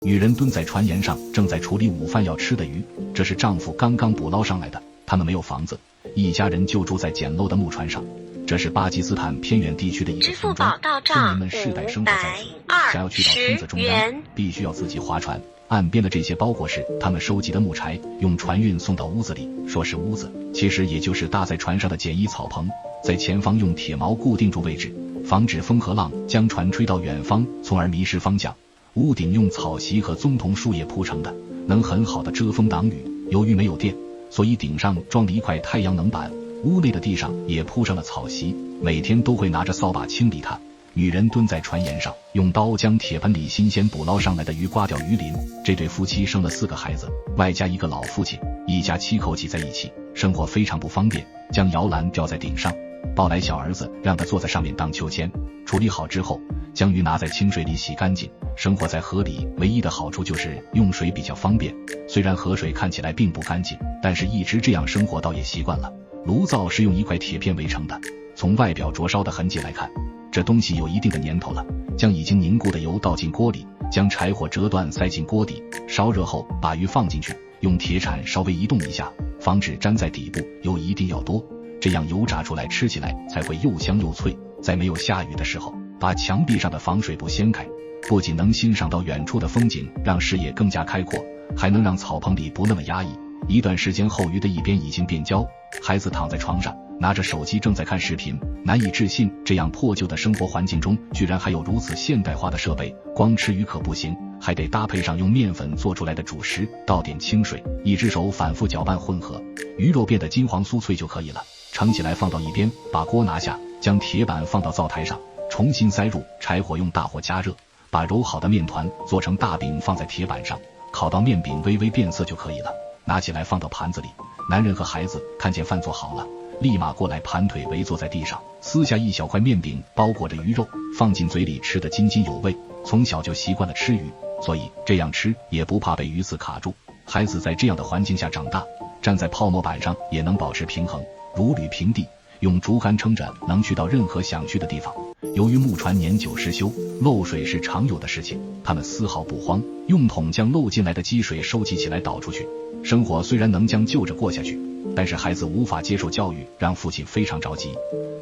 女人蹲在船沿上，正在处理午饭要吃的鱼，这是丈夫刚刚捕捞上来的。他们没有房子，一家人就住在简陋的木船上。这是巴基斯坦偏远地区的一个村庄，村民们世代生活在此，想要去到村子中央，必须要自己划船。岸边的这些包裹是他们收集的木柴，用船运送到屋子里。说是屋子，其实也就是搭在船上的简易草棚，在前方用铁锚固定住位置，防止风和浪将船吹到远方，从而迷失方向。屋顶用草席和棕桐树叶铺成的，能很好的遮风挡雨。由于没有电，所以顶上装了一块太阳能板，屋内的地上也铺上了草席，每天都会拿着扫把清理它。女人蹲在船沿上，用刀将铁盆里新鲜捕捞上来的鱼刮掉鱼鳞。这对夫妻生了4个孩子，外加一个老父亲，一家7口挤在一起，生活非常不方便。将摇篮吊在顶上，抱来小儿子，让他坐在上面荡秋千。处理好之后，将鱼拿在清水里洗干净。生活在河里唯一的好处就是用水比较方便，虽然河水看起来并不干净，但是一直这样生活倒也习惯了。炉灶是用一块铁片围成的，从外表灼烧的痕迹来看，这东西有一定的年头了。将已经凝固的油倒进锅里，将柴火折断塞进锅底，烧热后把鱼放进去，用铁铲稍微移动一下，防止粘在底部。油一定要多，这样油炸出来吃起来才会又香又脆。在没有下雨的时候，把墙壁上的防水布掀开，不仅能欣赏到远处的风景，让视野更加开阔，还能让草棚里不那么压抑。一段时间后，鱼的一边已经变焦，孩子躺在床上拿着手机正在看视频，难以置信这样破旧的生活环境中居然还有如此现代化的设备。光吃鱼可不行，还得搭配上用面粉做出来的主食，倒点清水，一只手反复搅拌混合，鱼肉变得金黄酥脆就可以了。盛起来放到一边，把锅拿下，将铁板放到灶台上，重新塞入柴火，用大火加热，把揉好的面团做成大饼放在铁板上，烤到面饼微微变色就可以了。拿起来放到盘子里，男人和孩子看见饭做好了，立马过来盘腿围坐在地上，撕下一小块面饼包裹着鱼肉，放进嘴里吃得津津有味。从小就习惯了吃鱼，所以这样吃也不怕被鱼刺卡住。孩子在这样的环境下长大，站在泡沫板上也能保持平衡，如履平地，用竹竿撑着能去到任何想去的地方。由于木船年久失修，漏水是常有的事情，他们丝毫不慌，用桶将漏进来的积水收集起来倒出去。生活虽然能将就着过下去，但是孩子无法接受教育，让父亲非常着急。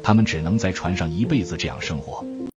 他们只能在船上一辈子这样生活。